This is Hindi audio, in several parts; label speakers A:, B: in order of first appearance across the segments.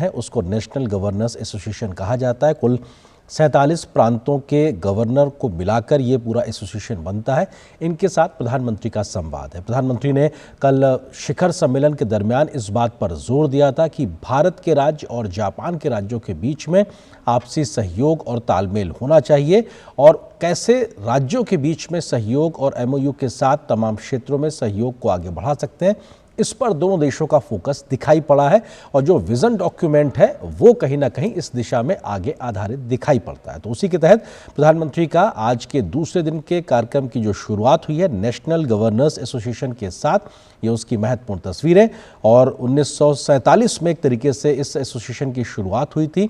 A: है उसको नेशनल गवर्नर्स एसोसिएशन कहा जाता है। कुल 47 प्रांतों के गवर्नर को मिलाकर ये पूरा एसोसिएशन बनता है। इनके साथ प्रधानमंत्री का संवाद है। प्रधानमंत्री ने कल शिखर सम्मेलन के दरमियान इस बात पर जोर दिया था कि भारत के राज्य और जापान के राज्यों के बीच में आपसी सहयोग और तालमेल होना चाहिए और कैसे राज्यों के बीच में सहयोग और एमओयू के साथ तमाम क्षेत्रों में सहयोग को आगे बढ़ा सकते हैं। इस पर दोनों देशों का फोकस दिखाई पड़ा है और जो विजन डॉक्यूमेंट है वो कहीं ना कहीं इस दिशा में आगे आधारित दिखाई पड़ता है। तो उसी के तहत प्रधानमंत्री का आज के दूसरे दिन के कार्यक्रम की जो शुरुआत हुई है नेशनल गवर्नर्स एसोसिएशन के साथ, ये उसकी महत्वपूर्ण तस्वीरें। और 1947 में एक तरीके से इस एसोसिएशन की शुरुआत हुई थी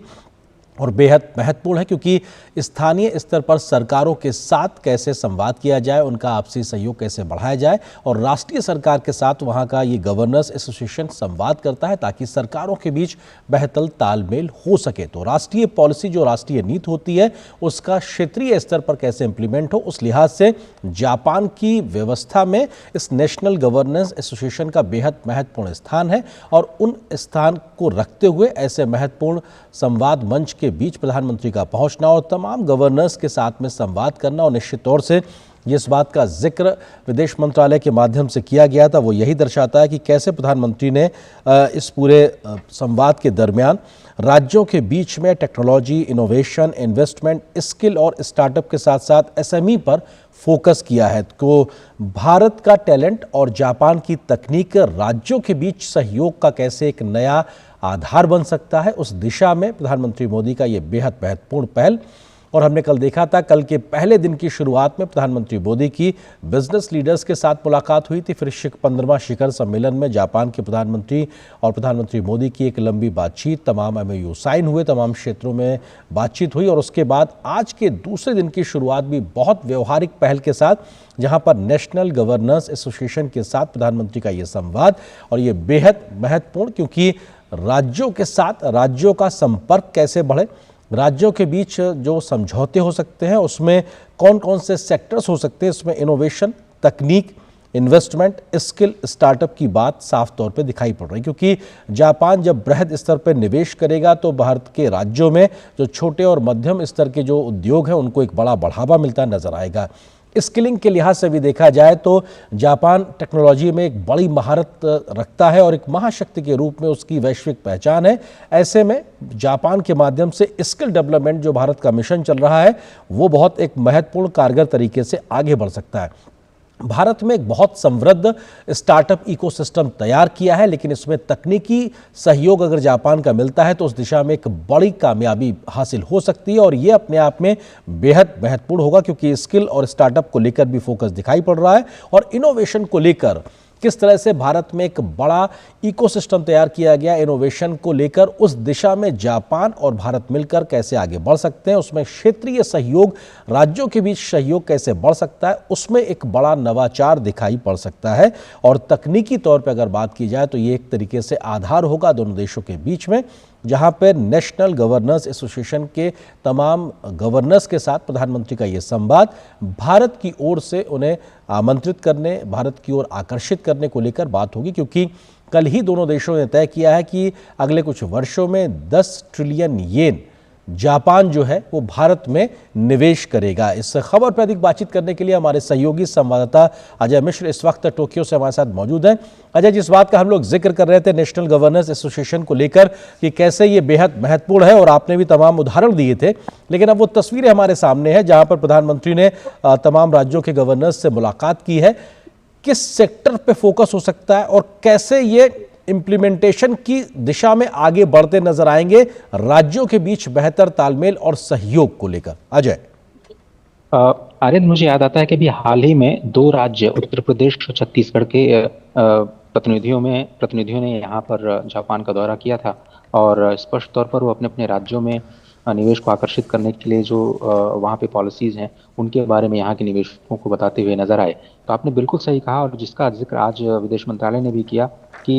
A: और बेहद महत्वपूर्ण है क्योंकि स्थानीय स्तर पर सरकारों के साथ कैसे संवाद किया जाए, उनका आपसी सहयोग कैसे बढ़ाया जाए और राष्ट्रीय सरकार के साथ वहाँ का ये गवर्नर्स एसोसिएशन संवाद करता है ताकि सरकारों के बीच बेहतर तालमेल हो सके। तो राष्ट्रीय पॉलिसी जो राष्ट्रीय नीति होती है उसका क्षेत्रीय स्तर पर कैसे इम्प्लीमेंट हो, उस लिहाज से जापान की व्यवस्था में इस नेशनल गवर्नेंस एसोसिएशन का बेहद महत्वपूर्ण स्थान है और उन स्थान को रखते हुए ऐसे महत्वपूर्ण संवाद मंच के बीच प्रधानमंत्री का पहुंचना और तमाम गवर्नर्स के साथ में संवाद करना और निश्चित तौर से जिस बात का जिक्र विदेश मंत्रालय के माध्यम से किया गया था वो यही दर्शाता है कि कैसे प्रधानमंत्री ने इस पूरे संवाद के दरमियान राज्यों के बीच में टेक्नोलॉजी, इनोवेशन, इन्वेस्टमेंट, स्किल और स्टार्टअप के साथ साथ एसएमई पर फोकस किया है। तो भारत का टैलेंट और जापान की तकनीक राज्यों के बीच सहयोग का कैसे एक नया आधार बन सकता है, उस दिशा में प्रधानमंत्री मोदी का ये बेहद महत्वपूर्ण पहल। और हमने कल देखा था, कल के पहले दिन की शुरुआत में प्रधानमंत्री मोदी की बिजनेस लीडर्स के साथ मुलाकात हुई थी। फिर 15वां शिखर सम्मेलन में जापान के प्रधानमंत्री और प्रधानमंत्री मोदी की एक लंबी बातचीत, तमाम एमओयू साइन हुए, तमाम क्षेत्रों में बातचीत हुई और उसके बाद आज के दूसरे दिन की शुरुआत भी बहुत व्यवहारिक पहल के साथ, जहां पर नेशनल गवर्नर्स एसोसिएशन के साथ प्रधानमंत्री का ये संवाद। और ये बेहद महत्वपूर्ण क्योंकि राज्यों के साथ राज्यों का संपर्क कैसे बढ़े, राज्यों के बीच जो समझौते हो सकते हैं उसमें कौन कौन से सेक्टर्स हो सकते हैं, इसमें इनोवेशन, तकनीक, इन्वेस्टमेंट, स्किल, स्टार्टअप की बात साफ तौर पे दिखाई पड़ रही है। क्योंकि जापान जब बृहद स्तर पर निवेश करेगा तो भारत के राज्यों में जो छोटे और मध्यम स्तर के जो उद्योग हैं उनको एक बड़ा बढ़ावा मिलता नजर आएगा। स्किलिंग के लिहाज से भी देखा जाए तो जापान टेक्नोलॉजी में एक बड़ी महारत रखता है और एक महाशक्ति के रूप में उसकी वैश्विक पहचान है। ऐसे में जापान के माध्यम से स्किल डेवलपमेंट जो भारत का मिशन चल रहा है वो बहुत एक महत्वपूर्ण कारगर तरीके से आगे बढ़ सकता है। भारत में एक बहुत समृद्ध स्टार्टअप इकोसिस्टम तैयार किया है, लेकिन इसमें तकनीकी सहयोग अगर जापान का मिलता है तो उस दिशा में एक बड़ी कामयाबी हासिल हो सकती है और ये अपने आप में बेहद महत्वपूर्ण होगा क्योंकि स्किल और स्टार्टअप को लेकर भी फोकस दिखाई पड़ रहा है और इनोवेशन को लेकर किस तरह से भारत में एक बड़ा इकोसिस्टम तैयार किया गया इनोवेशन को लेकर, उस दिशा में जापान और भारत मिलकर कैसे आगे बढ़ सकते हैं, उसमें क्षेत्रीय सहयोग, राज्यों के बीच सहयोग कैसे बढ़ सकता है, उसमें एक बड़ा नवाचार दिखाई पड़ सकता है। और तकनीकी तौर पर अगर बात की जाए तो ये एक तरीके से आधार होगा दोनों देशों के बीच में, जहां पर नेशनल गवर्नर्स एसोसिएशन के तमाम गवर्नर्स के साथ प्रधानमंत्री का ये संवाद भारत की ओर से उन्हें आमंत्रित करने, भारत की ओर आकर्षित करने को लेकर बात होगी। क्योंकि कल ही दोनों देशों ने तय किया है कि अगले कुछ वर्षों में 10 ट्रिलियन येन जापान जो है वो भारत में निवेश करेगा। इस खबर पर अधिक बातचीत करने के लिए हमारे सहयोगी संवाददाता अजय मिश्र इस वक्त टोक्यो से हमारे साथ मौजूद हैं। अजय, जिस बात का हम लोग जिक्र कर रहे थे नेशनल गवर्नर्स एसोसिएशन को लेकर कि कैसे ये बेहद महत्वपूर्ण है और आपने भी तमाम उदाहरण दिए थे, लेकिन अब वो तस्वीरें हमारे सामने है जहां पर प्रधानमंत्री ने तमाम राज्यों के गवर्नर्स से मुलाकात की है। किस सेक्टर पे फोकस हो सकता है और कैसे ये इम्प्लीमेंटेशन की दिशा में आगे बढ़ते नजर आएंगे राज्यों के बीच बेहतर तालमेल और सहयोग को लेकर? अजय।
B: आर्यन, मुझे याद आता है कि अभी हाल ही में 2 राज्य उत्तर प्रदेश और छत्तीसगढ़ के प्रतिनिधियों ने यहाँ पर जापान का दौरा किया था और स्पष्ट तौर पर वो अपने अपने राज्यों में निवेश को आकर्षित करने के लिए जो वहाँ पे पॉलिसीज हैं उनके बारे में यहाँ के निवेशकों को बताते हुए नजर आए। तो आपने बिल्कुल सही कहा और जिसका जिक्र आज विदेश मंत्रालय ने भी किया कि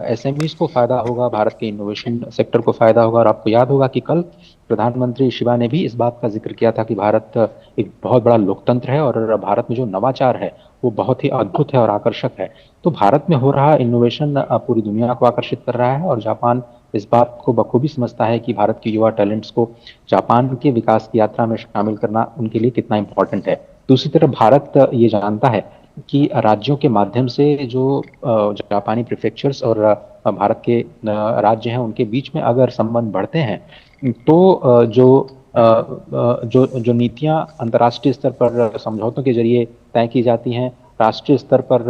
B: एसएमईज को फायदा होगा, भारत के इनोवेशन सेक्टर को फायदा होगा। और आपको याद होगा कि कल प्रधानमंत्री शिबा ने भी इस बात का जिक्र किया था कि भारत एक बहुत बड़ा लोकतंत्र है और भारत में जो नवाचार है वो बहुत ही अद्भुत है और आकर्षक है। तो भारत में हो रहा इनोवेशन पूरी दुनिया को आकर्षित कर रहा है और जापान इस बात को बखूबी समझता है कि भारत के युवा टैलेंट्स को जापान के विकास की यात्रा में शामिल करना उनके लिए कितना इम्पोर्टेंट है। दूसरी तरफ भारत ये जानता है कि राज्यों के माध्यम से जो जापानी प्रीफेक्चर्स और भारत के राज्य हैं उनके बीच में अगर संबंध बढ़ते हैं तो जो नीतियां अंतर्राष्ट्रीय स्तर पर समझौतों के जरिए तय की जाती हैं, राष्ट्रीय स्तर पर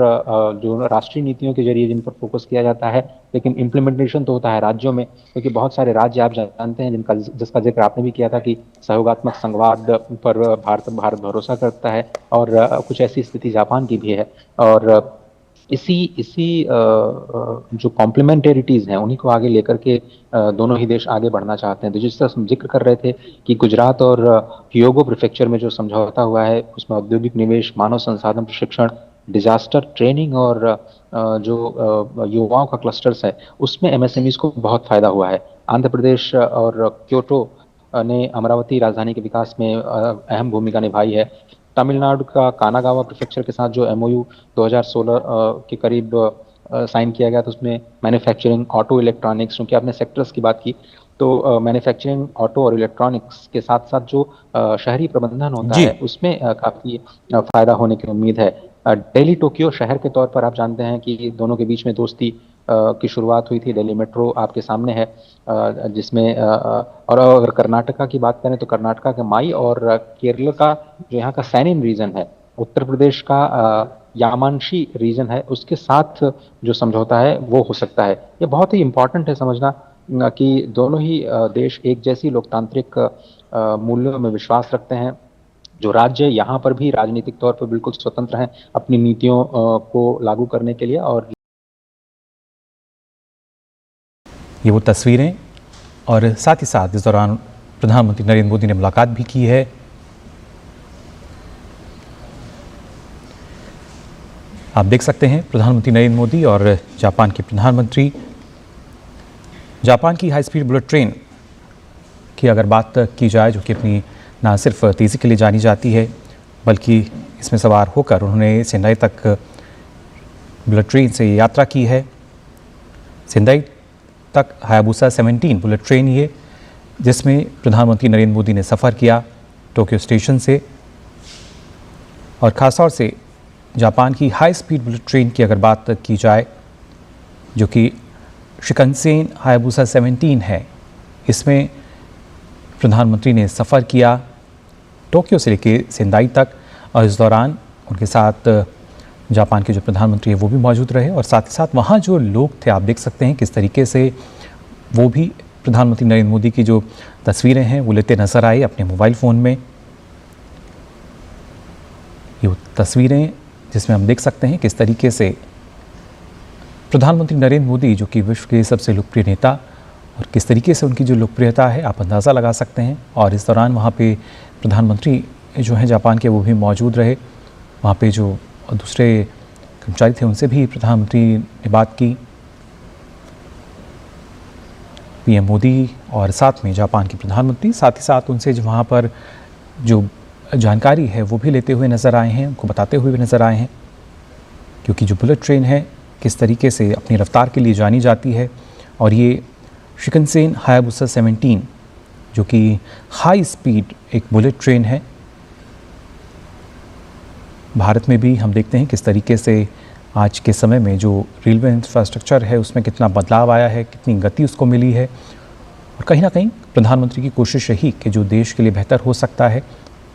B: जो राष्ट्रीय नीतियों के जरिए जिन पर फोकस किया जाता है, लेकिन इम्प्लीमेंटेशन तो होता है राज्यों में, क्योंकि बहुत सारे राज्य आप जानते हैं जिसका जिक्र आपने भी किया था कि सहयोगात्मक संघवाद पर भारत भरोसा करता है, और कुछ ऐसी स्थिति जापान की भी है। और इसी इसी जो कॉम्प्लीमेंटेरिटीज हैं उन्हीं को आगे लेकर के दोनों ही देश आगे बढ़ना चाहते हैं। तो जिस तरह हम जिक्र कर रहे थे कि गुजरात और ह्योगो प्रीफेक्चर में जो समझौता हुआ है उसमें औद्योगिक निवेश, मानव संसाधन प्रशिक्षण, डिजास्टर ट्रेनिंग और जो युवाओं का क्लस्टर्स है उसमें एमएसएमईज को बहुत फायदा हुआ है। आंध्र प्रदेश और क्योटो ने अमरावती राजधानी के विकास में अहम भूमिका निभाई है। तमिलनाडु का कानागावा प्रीफेक्चर के साथ जो एमओयू 2016 के करीब साइन किया गया था उसमें मैन्युफैक्चरिंग, ऑटो, इलेक्ट्रॉनिक्स, क्योंकि आपने सेक्टर्स की बात की तो मैन्युफैक्चरिंग, ऑटो और इलेक्ट्रॉनिक्स के साथ साथ जो शहरी प्रबंधन होता
A: जी।
B: है उसमें काफ़ी फायदा होने की उम्मीद है। दिल्ली टोक्यो शहर के तौर पर आप जानते हैं कि दोनों के बीच में दोस्ती की शुरुआत हुई थी। दिल्ली मेट्रो आपके सामने है, जिसमें और अगर कर्नाटका की बात करें तो कर्नाटका का माई और केरल का जो यहाँ का सैनिन रीजन है, उत्तर प्रदेश का यामांशी रीजन है, उसके साथ जो समझौता है वो हो सकता है। ये बहुत ही इम्पोर्टेंट है समझना कि दोनों ही देश एक जैसी लोकतांत्रिक मूल्यों में विश्वास रखते हैं। जो राज्य यहाँ पर भी राजनीतिक तौर पर बिल्कुल स्वतंत्र हैं अपनी नीतियों को लागू करने के लिए। और
C: ये वो तस्वीरें, और साथ ही साथ इस दौरान प्रधानमंत्री नरेंद्र मोदी ने मुलाकात भी की है। आप देख सकते हैं प्रधानमंत्री नरेंद्र मोदी और जापान के प्रधानमंत्री। जापान की हाई स्पीड बुलेट ट्रेन की अगर बात की जाए, जो कि अपनी ना सिर्फ तेज़ी के लिए जानी जाती है बल्कि इसमें सवार होकर उन्होंने सेंदाई तक बुलेट ट्रेन से यात्रा की है। सेंदाई तक हायाबुसा 17 बुलेट ट्रेन ये, जिसमें प्रधानमंत्री नरेंद्र मोदी ने सफ़र किया टोक्यो स्टेशन से। और ख़ासतौर से जापान की हाई स्पीड बुलेट ट्रेन की अगर बात की जाए, जो कि शिकनसेन हायाबुसा 17 है, इसमें प्रधानमंत्री ने सफ़र किया टोक्यो से लेके सेंदाई तक। और इस दौरान उनके साथ जापान के जो प्रधानमंत्री है वो भी मौजूद रहे, और साथ ही साथ वहाँ जो लोग थे आप देख सकते हैं किस तरीके से वो भी प्रधानमंत्री नरेंद्र मोदी की जो तस्वीरें हैं वो लेते नज़र आए अपने मोबाइल फ़ोन में। ये तस्वीरें जिसमें हम देख सकते हैं किस तरीके से प्रधानमंत्री नरेंद्र मोदी, जो कि विश्व के सबसे लोकप्रिय नेता, और किस तरीके से उनकी जो लोकप्रियता है आप अंदाज़ा लगा सकते हैं। और इस दौरान वहाँ पे प्रधानमंत्री जो हैं जापान के वो भी मौजूद रहे। वहाँ पे जो दूसरे कर्मचारी थे उनसे भी प्रधानमंत्री ने बात की। पीएम मोदी और साथ में जापान के प्रधानमंत्री साथ ही साथ उनसे जो वहाँ पर जो जानकारी है वो भी लेते हुए नज़र आए हैं, उनको बताते हुए भी नज़र आए हैं, क्योंकि जो बुलेट ट्रेन है किस तरीके से अपनी रफ्तार के लिए जानी जाती है। और ये शिकनसेन हायाबुसा 17 जो कि हाई स्पीड एक बुलेट ट्रेन है। भारत में भी हम देखते हैं किस तरीके से आज के समय में जो रेलवे इंफ्रास्ट्रक्चर है उसमें कितना बदलाव आया है, कितनी गति उसको मिली है। और कहीं ना कहीं प्रधानमंत्री की कोशिश रही कि जो देश के लिए बेहतर हो सकता है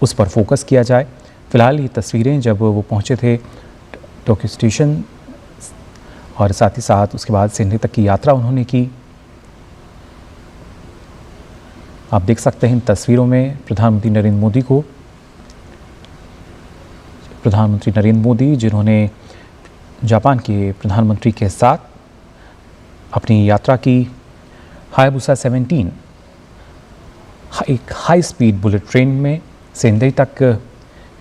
C: उस पर फोकस किया जाए। फ़िलहाल ये तस्वीरें जब वो पहुंचे थे टोक्यो स्टेशन, और साथ ही साथ उसके बाद सेंदाई तक की यात्रा उन्होंने की। आप देख सकते हैं इन तस्वीरों में प्रधानमंत्री नरेंद्र मोदी को। प्रधानमंत्री नरेंद्र मोदी जिन्होंने जापान के प्रधानमंत्री के साथ अपनी यात्रा की हायाबुसा 17 एक हाई स्पीड बुलेट ट्रेन में सेंदाई तक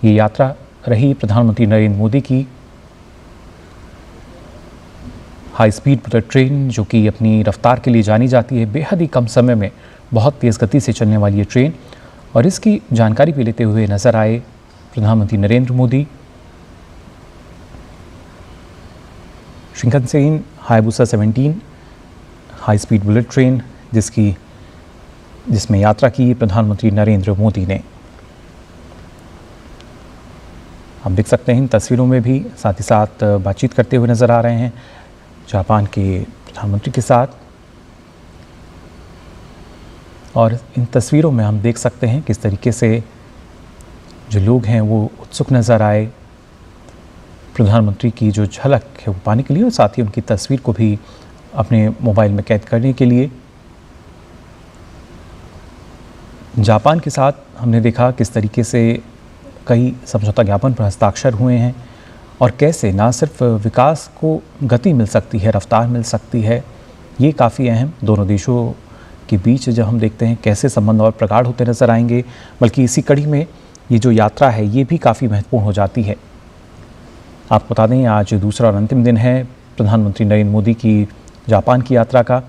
C: ये यात्रा रही प्रधानमंत्री नरेंद्र मोदी की। हाई स्पीड बुलेट ट्रेन जो कि अपनी रफ्तार के लिए जानी जाती है, बेहद ही कम समय में बहुत तेज़ गति से चलने वाली ये ट्रेन, और इसकी जानकारी भी लेते हुए नज़र आए प्रधानमंत्री Narendra Modi. Shinkansen Hayabusa 17 high speed bullet train जिसमें यात्रा की प्रधानमंत्री नरेंद्र मोदी ने। आप देख सकते हैं इन तस्वीरों में भी साथ ही साथ बातचीत करते हुए नज़र आ रहे हैं जापान के प्रधानमंत्री के साथ। और इन तस्वीरों में हम देख सकते हैं किस तरीके से जो लोग हैं वो उत्सुक नज़र आए प्रधानमंत्री की जो झलक है वो पाने के लिए और साथ ही उनकी तस्वीर को भी अपने मोबाइल में कैद करने के लिए। जापान के साथ हमने देखा किस तरीके से कई समझौता ज्ञापन पर हस्ताक्षर हुए हैं और कैसे ना सिर्फ विकास को गति मिल सकती है, रफ्तार मिल सकती है, ये काफ़ी अहम दोनों देशों के बीच जब हम देखते हैं कैसे संबंध और प्रगाढ़ होते नज़र आएंगे, बल्कि इसी कड़ी में ये जो यात्रा है ये भी काफ़ी महत्वपूर्ण हो जाती है। आपको बता दें आज दूसरा और अंतिम दिन है प्रधानमंत्री नरेंद्र मोदी की जापान की यात्रा का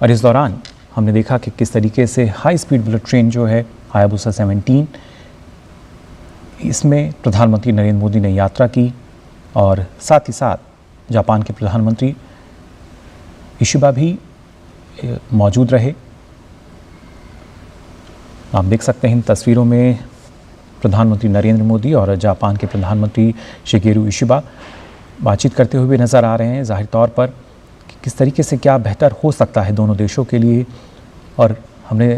C: और इस दौरान हमने देखा कि किस तरीके से हाई स्पीड बुलेट ट्रेन जो है हायाबुसा 17 इसमें प्रधानमंत्री नरेंद्र मोदी ने यात्रा की और साथ ही साथ जापान के प्रधानमंत्री इशिबा भी मौजूद रहे। आप देख सकते हैं इन तस्वीरों में प्रधानमंत्री नरेंद्र मोदी और जापान के प्रधानमंत्री शिगेरू इशिबा बातचीत करते हुए नज़र आ रहे हैं। जाहिर तौर पर कि किस तरीके से क्या बेहतर हो सकता है दोनों देशों के लिए। और हमने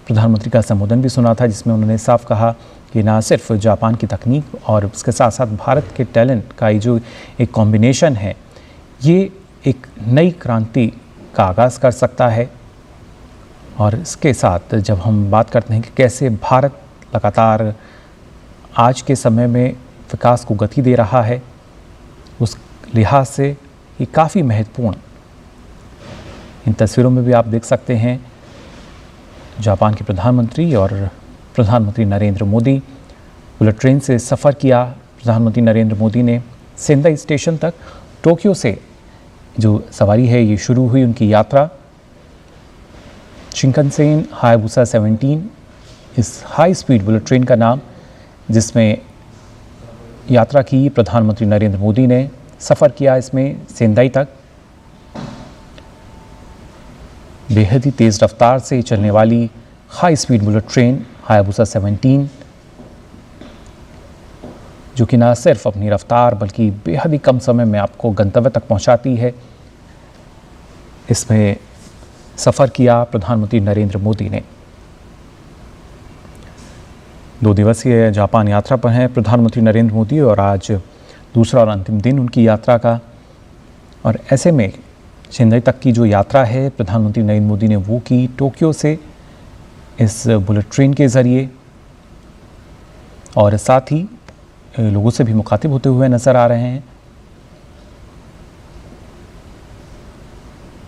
C: प्रधानमंत्री का संबोधन भी सुना था जिसमें उन्होंने साफ कहा कि ना सिर्फ जापान की तकनीक और उसके साथ साथ भारत के टैलेंट का ये जो एक कॉम्बिनेशन है ये एक नई क्रांति का आगाज़ कर सकता है। और इसके साथ जब हम बात करते हैं कि कैसे भारत लगातार आज के समय में विकास को गति दे रहा है, उस लिहाज से ये काफ़ी महत्वपूर्ण। इन तस्वीरों में भी आप देख सकते हैं जापान के प्रधानमंत्री और प्रधानमंत्री नरेंद्र मोदी बुलेट ट्रेन से सफ़र किया। प्रधानमंत्री नरेंद्र मोदी ने सेंदाई स्टेशन तक टोक्यो से जो सवारी है ये शुरू हुई उनकी यात्रा। शिंकनसेन हायाबुसा 17 इस हाई स्पीड बुलेट ट्रेन का नाम जिसमें यात्रा की प्रधानमंत्री नरेंद्र मोदी ने सफ़र किया इसमें सेंदाई तक। बेहद ही तेज़ रफ्तार से चलने वाली high speed bullet train Hayabusa 17 जो कि ना सिर्फ अपनी रफ्तार बल्कि बेहद ही कम समय में आपको गंतव्य तक पहुंचाती है, इसमें सफ़र किया प्रधानमंत्री नरेंद्र मोदी ने। 2 दिवसीय जापान यात्रा पर हैं प्रधानमंत्री नरेंद्र मोदी और आज दूसरा और अंतिम दिन उनकी यात्रा का। और ऐसे में चेन्नई तक की जो यात्रा है प्रधानमंत्री नरेंद्र मोदी ने वो की टोक्यो से इस बुलेट ट्रेन के ज़रिए और साथ ही लोगों से भी मुखातिब होते हुए नज़र आ रहे हैं।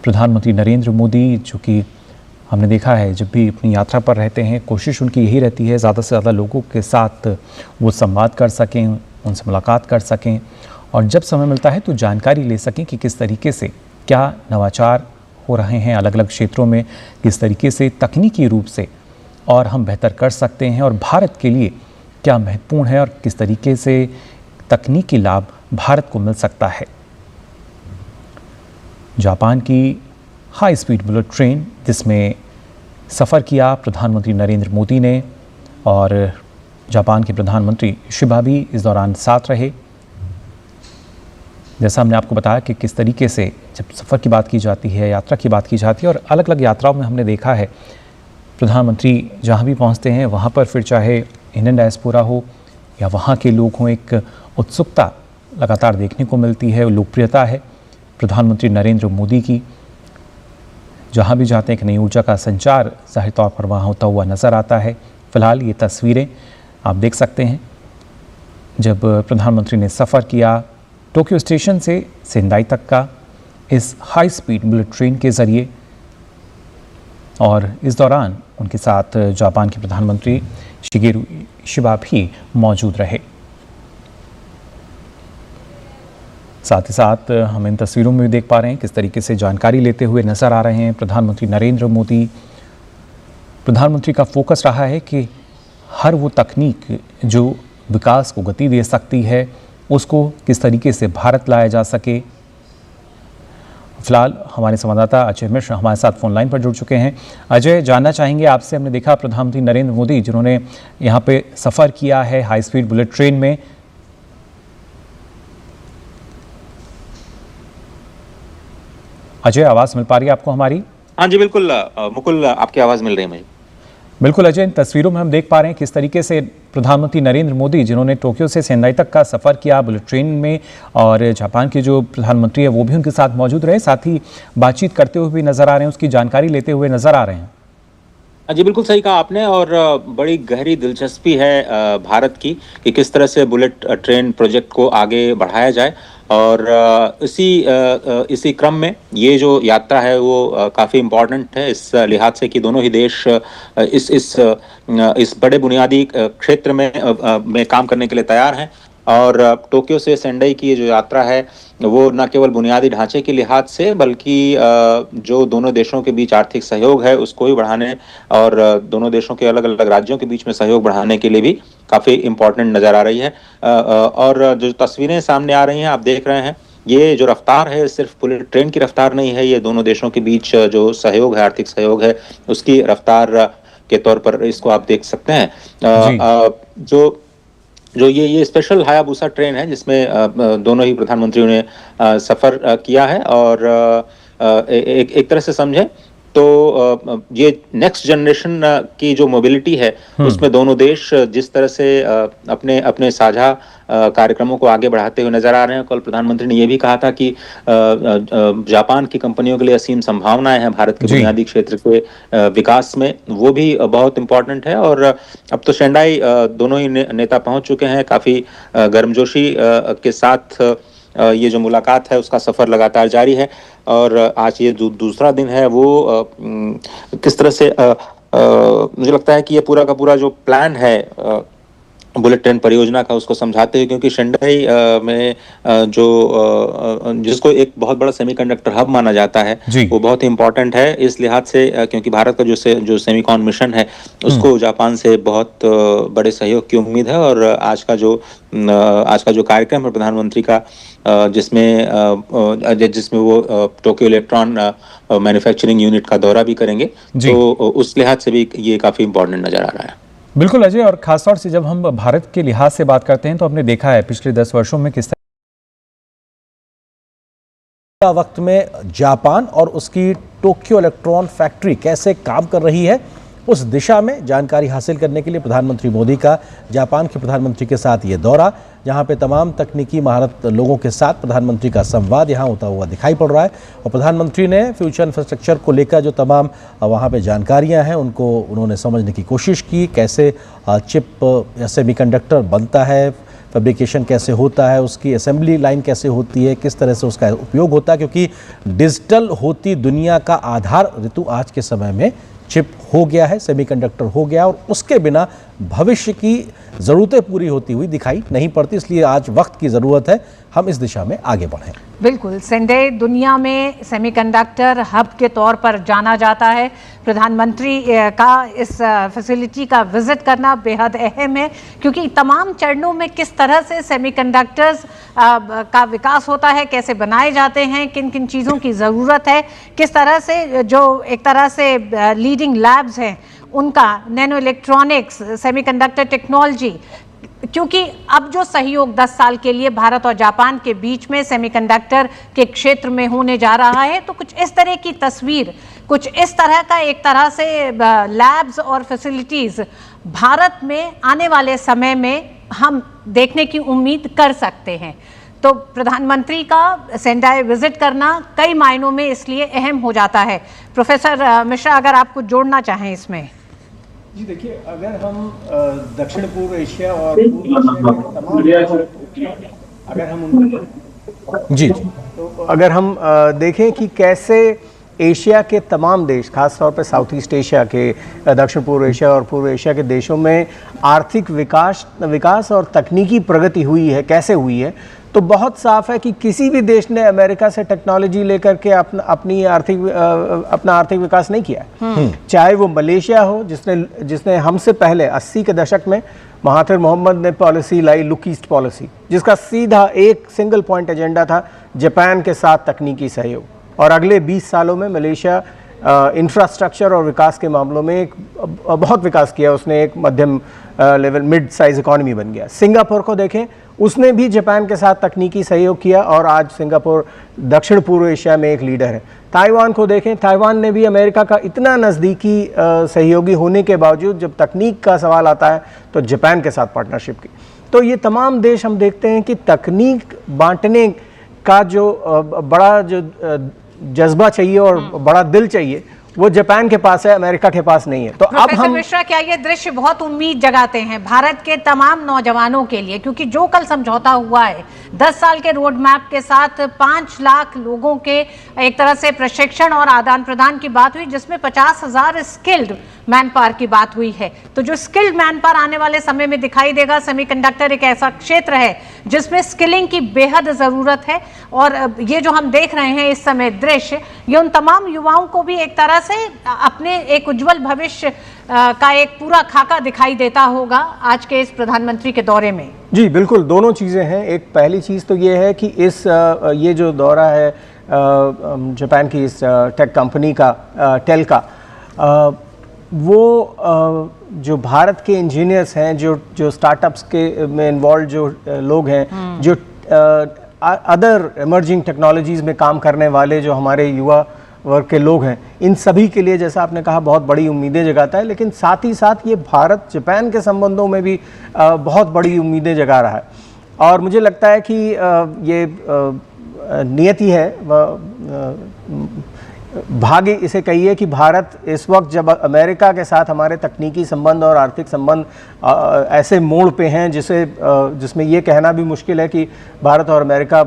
C: प्रधानमंत्री नरेंद्र मोदी जो कि हमने देखा है जब भी अपनी यात्रा पर रहते हैं कोशिश उनकी यही रहती है ज़्यादा से ज़्यादा लोगों के साथ वो संवाद कर सकें, उनसे मुलाकात कर सकें और जब समय मिलता है तो जानकारी ले सकें कि किस तरीके से क्या नवाचार हो रहे हैं अलग अलग क्षेत्रों में, किस तरीके से तकनीकी रूप से और हम बेहतर कर सकते हैं और भारत के लिए क्या महत्वपूर्ण है और किस तरीके से तकनीकी लाभ भारत को मिल सकता है। जापान की हाई स्पीड बुलेट ट्रेन जिसमें सफ़र किया प्रधानमंत्री नरेंद्र मोदी ने और जापान के प्रधानमंत्री शिबा भी इस दौरान साथ रहे। जैसा हमने आपको बताया कि किस तरीके से जब सफ़र की बात की जाती है, यात्रा की बात की जाती है और अलग अलग यात्राओं में हमने देखा है प्रधानमंत्री जहाँ भी पहुँचते हैं वहाँ पर फिर चाहे इंडियन डायस्पोरा हो या वहाँ के लोग हों, एक उत्सुकता लगातार देखने को मिलती है, लोकप्रियता है प्रधानमंत्री नरेंद्र मोदी की। जहाँ भी जाते हैं एक नई ऊर्जा का संचार जाहिर तौर पर वहाँ होता हुआ नज़र आता है। फ़िलहाल ये तस्वीरें आप देख सकते हैं जब प्रधानमंत्री ने सफ़र किया टोक्यो स्टेशन से सेंदाई तक का इस हाई स्पीड बुलेट ट्रेन के ज़रिए और इस दौरान उनके साथ जापान के प्रधानमंत्री शिगेरू इशिबा भी मौजूद रहे। साथ ही साथ हम इन तस्वीरों में भी देख पा रहे हैं किस तरीके से जानकारी लेते हुए नज़र आ रहे हैं प्रधानमंत्री नरेंद्र मोदी। प्रधानमंत्री का फोकस रहा है कि हर वो तकनीक जो विकास को गति दे सकती है उसको किस तरीके से भारत लाया जा सके। फिलहाल हमारे संवाददाता अजय मिश्र हमारे साथ फोन लाइन पर जुड़ चुके हैं। अजय, जानना चाहेंगे आपसे, हमने देखा प्रधानमंत्री नरेंद्र मोदी जिन्होंने यहाँ पे सफ़र किया है हाई स्पीड बुलेट ट्रेन में, अजय आवाज़ मिल पा रही है आपको हमारी?
B: हाँ जी बिल्कुल मुकुल, आपकी आवाज़ मिल रही है मुझे।
C: बिल्कुल अजय, इन तस्वीरों में हम देख पा रहे हैं किस तरीके से प्रधानमंत्री नरेंद्र मोदी जिन्होंने टोक्यो से सेंदाई तक का सफ़र किया बुलेट ट्रेन में, और जापान के जो प्रधानमंत्री है वो भी उनके साथ मौजूद रहे, साथ ही बातचीत करते हुए भी नजर आ रहे हैं, उसकी जानकारी लेते हुए नजर आ रहे हैं।
B: जी बिल्कुल सही कहा आपने, और बड़ी गहरी दिलचस्पी है भारत की कि किस तरह से बुलेट ट्रेन प्रोजेक्ट को आगे बढ़ाया जाए। और इसी क्रम में ये जो यात्रा है वो काफ़ी इम्पोर्टेंट है इस लिहाज से कि दोनों ही देश इस बड़े बुनियादी क्षेत्र में काम करने के लिए तैयार हैं। और टोक्यो से सेंडाई की ये जो यात्रा है वो न केवल बुनियादी ढांचे के लिहाज से बल्कि जो दोनों देशों के बीच आर्थिक सहयोग है उसको भी बढ़ाने और दोनों देशों के अलग अलग राज्यों के बीच में सहयोग बढ़ाने के लिए भी काफ़ी इम्पोर्टेंट नज़र आ रही है। और जो तस्वीरें सामने आ रही हैं आप देख रहे हैं, ये जो रफ्तार है सिर्फ बुलेट ट्रेन की रफ्तार नहीं है, ये दोनों देशों के बीच जो सहयोग है, आर्थिक सहयोग है, उसकी रफ्तार के तौर पर इसको आप देख सकते हैं। जो ये स्पेशल हायाबुसा ट्रेन है जिसमें दोनों ही प्रधानमंत्रियों ने सफ़र किया है, और एक तरह से समझें तो ये नेक्स्ट जनरेशन की जो मोबिलिटी है उसमें दोनों देश जिस तरह से अपने साझा कार्यक्रमों को आगे बढ़ाते हुए नजर आ रहे हैं। कल प्रधानमंत्री ने यह भी कहा था कि जापान की कंपनियों के लिए असीम संभावनाएं हैं भारत के बुनियादी क्षेत्र के विकास में, वो भी बहुत इंपॉर्टेंट है। और अब तो शेंडाई दोनों ही नेता पहुंच चुके हैं, काफी गर्मजोशी के साथ ये जो मुलाकात है उसका सफर लगातार जारी है। और आज ये दूसरा दिन है वो किस तरह से मुझे लगता है कि ये पूरा का पूरा जो प्लान है बुलेट ट्रेन परियोजना का उसको समझाते हुए, क्योंकि शेंडाई में जिसको एक बहुत बड़ा सेमीकंडक्टर हब माना जाता है वो बहुत ही इंपॉर्टेंट है इस लिहाज से, क्योंकि भारत का जो सेमीकॉन मिशन है उसको जापान से बहुत बड़े सहयोग की उम्मीद है। और आज का जो कार्यक्रम है प्रधानमंत्री का जिसमें वो टोक्यो इलेक्ट्रॉन मैन्युफैक्चरिंग यूनिट का दौरा भी करेंगे, तो उस लिहाज से भी ये काफ़ी इंपॉर्टेंट नज़र आ रहा है।
C: बिल्कुल अजय, और खासतौर से जब हम भारत के लिहाज से बात करते हैं तो हमने देखा है पिछले 10 वर्षों में किस तरह
A: वक्त में जापान और उसकी टोक्यो इलेक्ट्रॉन फैक्ट्री कैसे काम कर रही है, उस दिशा में जानकारी हासिल करने के लिए प्रधानमंत्री मोदी का जापान के प्रधानमंत्री के साथ ये दौरा, जहां पे तमाम तकनीकी महारत लोगों के साथ प्रधानमंत्री का संवाद यहां होता हुआ दिखाई पड़ रहा है। और प्रधानमंत्री ने फ्यूचर इंफ्रास्ट्रक्चर को लेकर जो तमाम वहां पे जानकारियां हैं उनको उन्होंने समझने की कोशिश की, कैसे चिप या सेमीकंडक्टर बनता है, फैब्रिकेशन कैसे होता है, उसकी असेंबली लाइन कैसे होती है, किस तरह से उसका उपयोग होता है, क्योंकि डिजिटल होती दुनिया का आधार ऋतु आज के समय में चिप हो गया है, सेमीकंडक्टर हो गया, और उसके बिना भविष्य की ज़रूरतें पूरी होती हुई दिखाई नहीं पड़ती। इसलिए आज वक्त की ज़रूरत है हम इस दिशा में आगे बढ़ें।
D: बिल्कुल, सेंडाई दुनिया में सेमीकंडक्टर हब के तौर पर जाना जाता है। प्रधानमंत्री का इस फैसिलिटी का विजिट करना बेहद अहम है, क्योंकि तमाम चरणों में किस तरह से सेमीकंडक्टर्स का विकास होता है, कैसे बनाए जाते हैं, किन किन चीज़ों की ज़रूरत है, किस तरह से जो एक तरह से लीडिंग लैब्स हैं उनका, नैनो इलेक्ट्रॉनिक्स, सेमीकंडक्टर टेक्नोलॉजी, क्योंकि अब जो सहयोग 10 साल के लिए भारत और जापान के बीच में सेमीकंडक्टर के क्षेत्र में होने जा रहा है, तो कुछ इस तरह की तस्वीर, कुछ इस तरह का एक तरह से लैब्स और फैसिलिटीज़ भारत में आने वाले समय में हम देखने की उम्मीद कर सकते हैं। तो प्रधानमंत्री का सेंडाई विजिट करना कई मायनों में इसलिए अहम हो जाता है। प्रोफेसर मिश्रा, अगर आप कुछ जोड़ना चाहें इसमें।
E: जी देखिए, अगर हम दक्षिण पूर्व एशिया और पूर्व एशिया अगर हम देखें कि कैसे एशिया के तमाम देश, खास तौर पर साउथ ईस्ट एशिया के, दक्षिण पूर्व एशिया और पूर्व एशिया के देशों में आर्थिक विकास और तकनीकी प्रगति हुई है, कैसे हुई है, तो बहुत साफ है कि किसी भी देश ने अमेरिका से टेक्नोलॉजी लेकर के अपना आर्थिक विकास नहीं किया है। चाहे वो मलेशिया हो, जिसने हमसे पहले 80 के दशक में महाथिर मोहम्मद ने पॉलिसी लाई, लुक ईस्ट पॉलिसी, जिसका सीधा एक सिंगल पॉइंट एजेंडा था जापान के साथ तकनीकी सहयोग। और अगले 20 सालों में मलेशिया इंफ्रास्ट्रक्चर और विकास के मामलों में एक बहुत विकास किया उसने, एक मध्यम लेवल मिड साइज इकॉनमी बन गया। सिंगापुर को देखें, उसने भी जापान के साथ तकनीकी सहयोग किया और आज सिंगापुर दक्षिण पूर्व एशिया में एक लीडर है। ताइवान को देखें, ताइवान ने भी अमेरिका का इतना नज़दीकी सहयोगी होने के बावजूद जब तकनीक का सवाल आता है तो जापान के साथ पार्टनरशिप की। तो ये तमाम देश हम देखते हैं कि तकनीक बांटने का जो बड़ा जो जज्बा चाहिए और बड़ा दिल चाहिए वो जापान के पास है, अमेरिका के पास नहीं है। तो अब हम
D: मिश्रा, क्या ये दृश्य बहुत उम्मीद जगाते हैं भारत के तमाम नौजवानों के लिए? क्योंकि जो कल समझौता हुआ है 10 साल के रोड मैप के साथ 5 लाख लोगों के एक तरह से प्रशिक्षण और आदान प्रदान की बात हुई, जिसमें 50,000 स्किल्ड मैन पावर की बात हुई है। तो जो स्किल्ड मैन पावर आने वाले समय में दिखाई देगा, सेमीकंडक्टर एक ऐसा क्षेत्र है जिसमें स्किलिंग की बेहद ज़रूरत है। और ये जो हम देख रहे हैं इस समय दृश्य, ये उन तमाम युवाओं को भी एक तरह से अपने एक उज्जवल भविष्य का एक पूरा खाका दिखाई देता होगा आज के इस प्रधानमंत्री के दौरे में।
E: जी बिल्कुल, दोनों चीज़ें हैं। एक पहली चीज़ तो ये है कि ये जो दौरा है जापान की इस टेक कंपनी का टेल का, वो जो भारत के इंजीनियर्स हैं, जो स्टार्टअप्स के में इन्वॉल्व जो लोग हैं, जो अदर इमर्जिंग टेक्नोलॉजीज़ में काम करने वाले जो हमारे युवा वर्ग के लोग हैं, इन सभी के लिए जैसा आपने कहा बहुत बड़ी उम्मीदें जगाता है। लेकिन साथ ही साथ ये भारत जापान के संबंधों में भी बहुत बड़ी उम्मीदें जगा रहा है। और मुझे लगता है कि ये नियति है, भाग्य इसे कहिए कि भारत इस वक्त जब अमेरिका के साथ हमारे तकनीकी संबंध और आर्थिक संबंध ऐसे मोड़ पे हैं जिसमें ये कहना भी मुश्किल है कि भारत और अमेरिका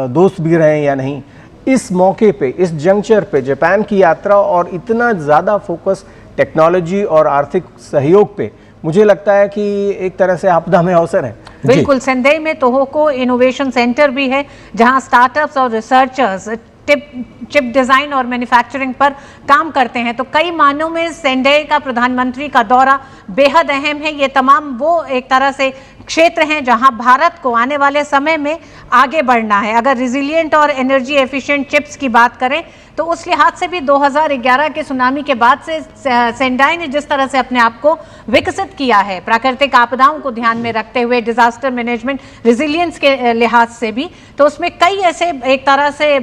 E: दोस्त भी रहे या नहीं। इस मौके पे, इस जंक्चर पे जापान की यात्रा और इतना ज़्यादा फोकस टेक्नोलॉजी और आर्थिक सहयोग पे, मुझे लगता है कि एक तरह से आपदा में अवसर है।
D: बिल्कुल, सेंडई में तोहोको इनोवेशन सेंटर भी है जहां स्टार्टअप्स और रिसर्चर्स चिप डिजाइन और मैन्युफैक्चरिंग पर काम करते हैं। तो कई मानों में सेंडई का प्रधानमंत्री का दौरा बेहद अहम है। ये तमाम वो एक तरह से क्षेत्र हैं जहां भारत को आने वाले समय में आगे बढ़ना है। अगर रिजिलियंट और एनर्जी एफिशिएंट चिप्स की बात करें तो उस लिहाज से भी 2011 के सुनामी के बाद से सेंडई ने जिस तरह से अपने आप को विकसित किया है, प्राकृतिक आपदाओं को ध्यान में रखते हुए, डिजास्टर मैनेजमेंट, रिजिलियंस के लिहाज से भी, तो उसमें कई ऐसे एक तरह से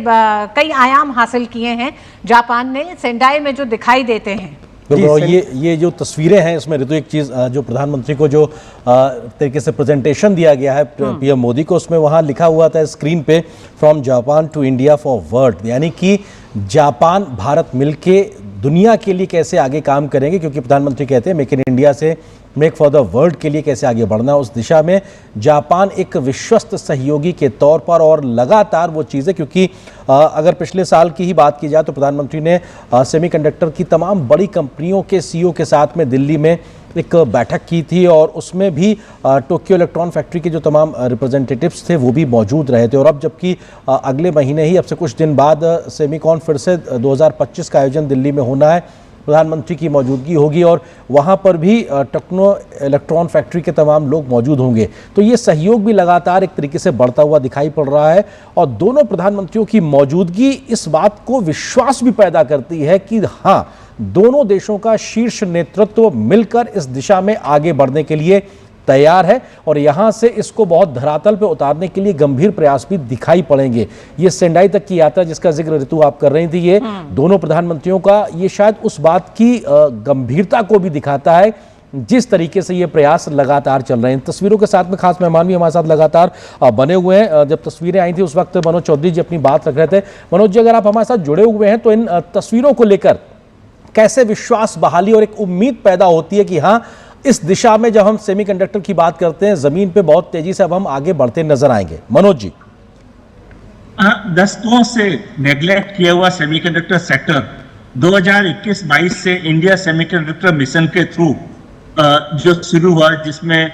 D: कई आयाम हासिल किए हैं जापान ने सेंडई में जो दिखाई देते हैं।
A: बिल्कुल, ये जो तस्वीरें हैं इसमें ऋतु, एक चीज़ जो प्रधानमंत्री को जो तरीके से प्रेजेंटेशन दिया गया है पीएम मोदी को, उसमें वहाँ लिखा हुआ था स्क्रीन पे, from Japan to India for world, यानी कि जापान भारत मिलके दुनिया के लिए कैसे आगे काम करेंगे। क्योंकि प्रधानमंत्री कहते हैं मेक इन इंडिया से मेक फॉर द वर्ल्ड के लिए कैसे आगे बढ़ना, उस दिशा में जापान एक विश्वस्त सहयोगी के तौर पर और लगातार वो चीज़ें, क्योंकि अगर पिछले साल की ही बात की जाए तो प्रधानमंत्री ने सेमीकंडक्टर की तमाम बड़ी कंपनियों के सीईओ के साथ में दिल्ली में एक बैठक की थी और उसमें भी टोक्यो इलेक्ट्रॉन फैक्ट्री के जो तमाम रिप्रेजेंटेटिव्स थे वो भी मौजूद रहे थे। और अब जबकि अगले महीने ही, अब से कुछ दिन बाद, सेमीकॉन फिर से 2025 का आयोजन दिल्ली में होना है, प्रधानमंत्री की मौजूदगी होगी और वहाँ पर भी टेक्नो इलेक्ट्रॉन फैक्ट्री के तमाम लोग मौजूद होंगे। तो ये सहयोग भी लगातार एक तरीके से बढ़ता हुआ दिखाई पड़ रहा है और दोनों प्रधानमंत्रियों की मौजूदगी इस बात को विश्वास भी पैदा करती है कि हाँ, दोनों देशों का शीर्ष नेतृत्व मिलकर इस दिशा में आगे बढ़ने के लिए तैयार है और यहां से इसको बहुत धरातल पे उतारने के लिए गंभीर प्रयास भी दिखाई पड़ेंगे। ये सेंडाई तक की यात्रा जिसका जिक्र ऋतु आप कर रही थी, ये दोनों प्रधानमंत्रियों का, ये शायद उस बात की गंभीरता को भी दिखाता है जिस तरीके से ये प्रयास लगातार चल रहे हैं। तस्वीरों के साथ में खास मेहमान भी हमारे साथ लगातार बने हुए हैं। जब तस्वीरें आई थी उस वक्त मनोज चौधरी जी अपनी बात रख रहे थे। मनोज जी, अगर आप हमारे साथ जुड़े हुए हैं तो इन तस्वीरों को लेकर कैसे विश्वास बहाली और एक उम्मीद पैदा होती है कि हाँ, इस दिशा में जब हम सेमीकंडक्टर की बात करते हैं जमीन पे बहुत तेजी से अब हम आगे बढ़ते नजर आएंगे। मनोज जी,
F: दशकों से नेग्लेक्ट किया हुआ सेमीकंडक्टर सेक्टर 2021-22 से इंडिया सेमीकंडक्टर मिशन के थ्रू जो शुरू हुआ, जिसमें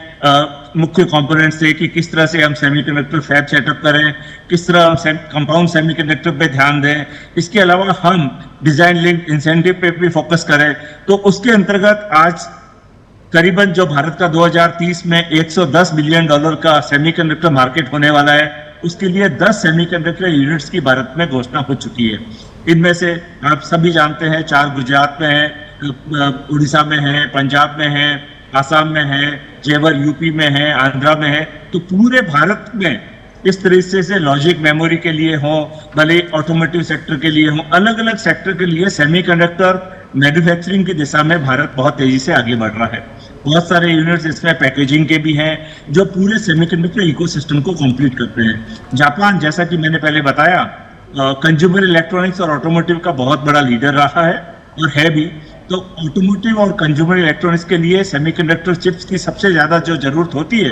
F: मुख्य कंपोनेंट्स थे कि किस तरह से हम सेमीकंडक्टर फैब सेटअप करें, किस तरह हम कंपाउंड सेमीकंडक्टर पे ध्यान दें, इसके अलावा हम डिजाइन लिंक इंसेंटिव पे भी फोकस करें। तो उसके अंतर्गत आज करीबन जो भारत का 2030 में $110 बिलियन का सेमीकंडक्टर मार्केट होने वाला है, उसके लिए 10 सेमीकंडक्टर यूनिट्स की भारत में घोषणा हो चुकी है। इनमें से आप सभी जानते हैं 4 गुजरात में है, उड़ीसा में है, पंजाब में है, आसाम में है, जेवर यूपी में है, आंध्रा में है। तो पूरे भारत में इस तरीके से लॉजिक मेमोरी के लिए हो, भले ऑटोमोटिव सेक्टर के लिए हो, अलग अलग सेक्टर के लिए सेमीकंडक्टर मैन्युफैक्चरिंग की दिशा में भारत बहुत तेजी से आगे बढ़ रहा है। बहुत सारे यूनिट्स इसमें पैकेजिंग के भी हैं जो पूरे सेमीकंडक्टर इकोसिस्टम को कंप्लीट करते हैं। जापान, जैसा कि मैंने पहले बताया, कंज्यूमर इलेक्ट्रॉनिक्स और ऑटोमोटिव का बहुत बड़ा लीडर रहा है और है भी। तो ऑटोमोटिव और कंज्यूमर इलेक्ट्रॉनिक्स के लिए सेमीकंडक्टर चिप्स की सबसे ज्यादा जो जरूरत होती है,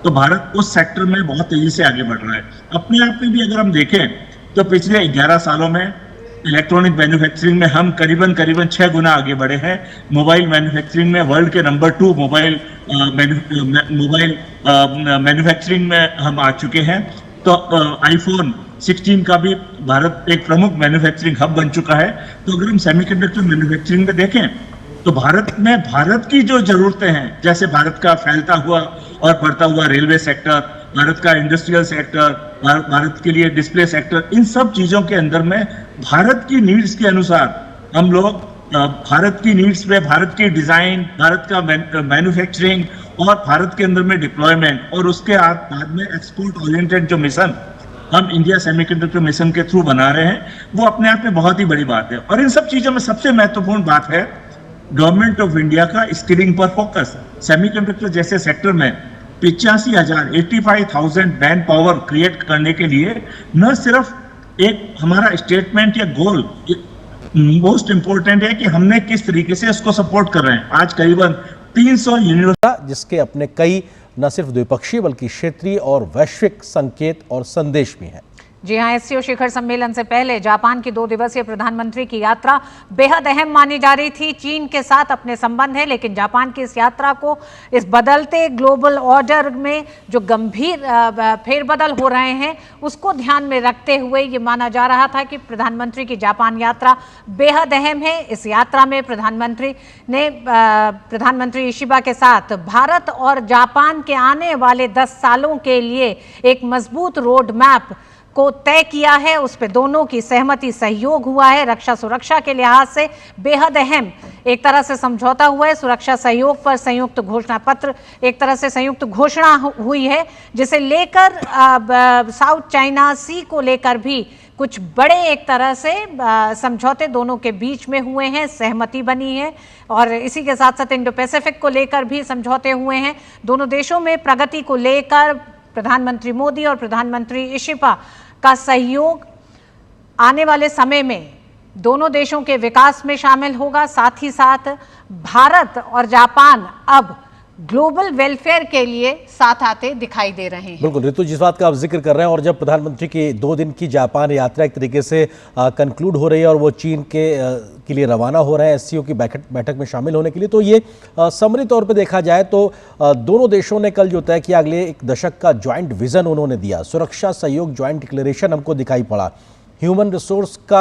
F: तो भारत उस सेक्टर में बहुत तेजी से आगे बढ़ रहा है। अपने आप में भी अगर हम देखें तो पिछले 11 सालों में इलेक्ट्रॉनिक मैन्युफैक्चरिंग में हम करीबन 6 गुना आगे बढ़े हैं। मोबाइल मैन्युफैक्चरिंग में वर्ल्ड के नंबर 2 मोबाइल मैन्युफैक्चरिंग में हम आ चुके हैं। तो आईफोन 16 का भी भारत एक प्रमुख मैन्युफैक्चरिंग हब बन चुका है। तो अगर हम सेमीकंडक्टर मैन्युफैक्चरिंग में देखें तो भारत में भारत की जो जरूरतें हैं, जैसे भारत का फैलता हुआ और बढ़ता हुआ रेलवे सेक्टर, भारत का इंडस्ट्रियल सेक्टर, भारत के लिए डिस्प्ले सेक्टर, इन सब चीजों के अंदर में भारत की नीड्स के अनुसार हम लोग भारत की नीड्स पे भारत की डिजाइन, भारत का मैन्युफैक्चरिंग और भारत के अंदर में डिप्लॉयमेंट और उसके बाद में एक्सपोर्ट ओरिएंटेड जो मिशन हम इंडिया सेमीकंडक्टर मिशन के थ्रू बना रहे हैं, वो अपने आप में बहुत ही बड़ी बात है। और इन सब चीजों में सबसे महत्वपूर्ण बात है गवर्नमेंट ऑफ इंडिया का स्किलिंग पर फोकस। सेमीकंडक्टर जैसे सेक्टर में 85,000 मैन पावर क्रिएट करने के लिए न सिर्फ एक हमारा स्टेटमेंट या गोल, मोस्ट इंपोर्टेंट है कि हमने किस तरीके से इसको सपोर्ट कर रहे हैं। आज करीबन 300 यूनिवर्सिटी,
A: जिसके अपने कई न सिर्फ द्विपक्षीय बल्कि क्षेत्रीय और वैश्विक संकेत और संदेश भी हैं।
D: जी हां, एससीओ शिखर सम्मेलन से पहले जापान की 2 दिवसीय प्रधानमंत्री की यात्रा बेहद अहम मानी जा रही थी। चीन के साथ अपने संबंध है, लेकिन जापान की इस यात्रा को इस बदलते ग्लोबल ऑर्डर में जो गंभीर फेरबदल हो रहे हैं उसको ध्यान में रखते हुए ये माना जा रहा था कि प्रधानमंत्री की जापान यात्रा बेहद अहम है। इस यात्रा में प्रधानमंत्री ने प्रधानमंत्री इशिबा के साथ भारत और जापान के आने वाले 10 सालों के लिए एक मजबूत रोड मैप को तय किया है। उस पे दोनों की सहमति, सहयोग हुआ है। रक्षा सुरक्षा के लिहाज से बेहद अहम एक तरह से समझौता हुआ है। सुरक्षा सहयोग पर संयुक्त घोषणा पत्र, एक तरह से संयुक्त घोषणा हुई है, जिसे लेकर साउथ चाइना सी को लेकर भी कुछ बड़े एक तरह से समझौते दोनों के बीच में हुए हैं, सहमति बनी है। और इसी के साथ साथ इंडो पैसिफिक को लेकर भी समझौते हुए हैं। दोनों देशों में प्रगति को लेकर प्रधानमंत्री मोदी और प्रधानमंत्री इशिबा का सहयोग आने वाले समय में दोनों देशों के विकास में शामिल होगा। साथ ही साथ भारत और जापान अब ग्लोबल वेलफेयर के लिए साथ आते दिखाई दे रहे हैं।
A: बिल्कुल ऋतु, जिस बात का आप जिक्र कर रहे हैं, और जब प्रधानमंत्री की 2 दिन की जापान यात्रा एक तरीके से कंक्लूड हो रही है और वो चीन के लिए रवाना हो रहे हैं एससीओ की बैठक में शामिल होने के लिए, तो ये समरी तौर पे देखा जाए तो दोनों देशों ने कल जो तय किया अगले 1 दशक का ज्वाइंट विजन उन्होंने दिया। सुरक्षा सहयोग ज्वाइंट डिक्लेरेशन हमको दिखाई पड़ा। ह्यूमन रिसोर्स का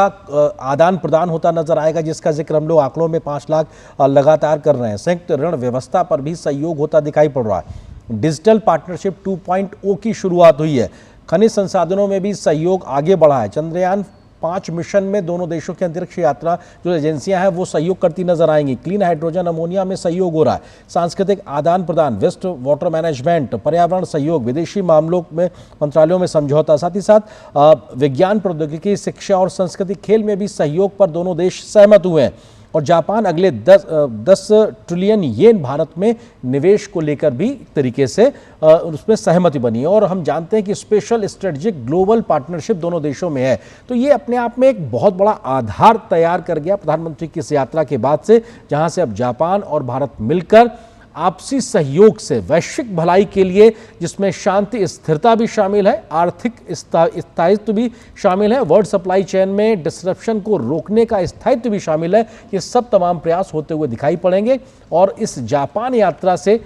A: आदान प्रदान होता नजर आएगा, जिसका जिक्र हम लोग आंकड़ों में 5 लाख लगातार कर रहे हैं। संयुक्त ऋण व्यवस्था पर भी सहयोग होता दिखाई पड़ रहा है। डिजिटल पार्टनरशिप 2.0 की शुरुआत हुई है। खनिज संसाधनों में भी सहयोग आगे बढ़ा है। चंद्रयान 5 मिशन में दोनों देशों की अंतरिक्ष यात्रा जो एजेंसियां हैं वो सहयोग करती नजर आएंगी। क्लीन हाइड्रोजन अमोनिया में सहयोग हो रहा है। सांस्कृतिक आदान प्रदान, वेस्ट वाटर मैनेजमेंट, पर्यावरण सहयोग, विदेशी मामलों में मंत्रालयों में समझौता, साथ ही साथ विज्ञान प्रौद्योगिकी, शिक्षा और संस्कृति, खेल में भी सहयोग पर दोनों देश सहमत हुए हैं। और जापान अगले 10 ट्रिलियन येन भारत में निवेश को लेकर भी तरीके से उसमें सहमति बनी है। और हम जानते हैं कि स्पेशल स्ट्रेटेजिक ग्लोबल पार्टनरशिप दोनों देशों में है। तो ये अपने आप में एक बहुत बड़ा आधार तैयार कर गया प्रधानमंत्री की इस यात्रा के बाद से, जहां से अब जापान और भारत मिलकर आपसी सहयोग से वैश्विक भलाई के लिए, जिसमें शांति स्थिरता भी शामिल है, आर्थिक स्थायित्व भी शामिल है, वर्ल्ड सप्लाई चेन में डिसरप्शन को रोकने का स्थायित्व भी शामिल है, ये सब तमाम प्रयास होते हुए दिखाई पड़ेंगे। और इस जापान यात्रा से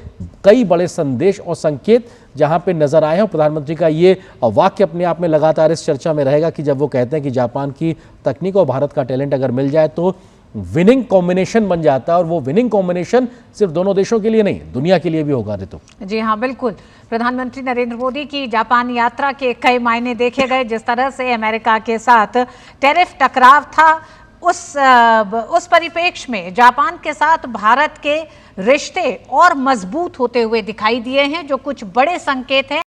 A: कई बड़े संदेश और संकेत जहां पे नजर आए हैं। प्रधानमंत्री का ये वाक्य अपने आप में लगातार इस चर्चा में रहेगा कि जब वो कहते हैं कि जापान की तकनीक और भारत का टैलेंट अगर मिल जाए तो विनिंग कॉम्बिनेशन बन जाता है, और वो विनिंग कॉम्बिनेशन सिर्फ दोनों देशों के लिए नहीं, दुनिया के लिए भी होगा। ऋतु
D: जी हाँ, बिल्कुल। प्रधानमंत्री नरेंद्र मोदी की जापान यात्रा के कई मायने देखे गए। जिस तरह से अमेरिका के साथ टैरिफ टकराव था, उस परिप्रेक्ष्य में जापान के साथ भारत के रिश्ते और मजबूत होते हुए दिखाई दिए हैं, जो कुछ बड़े संकेत हैं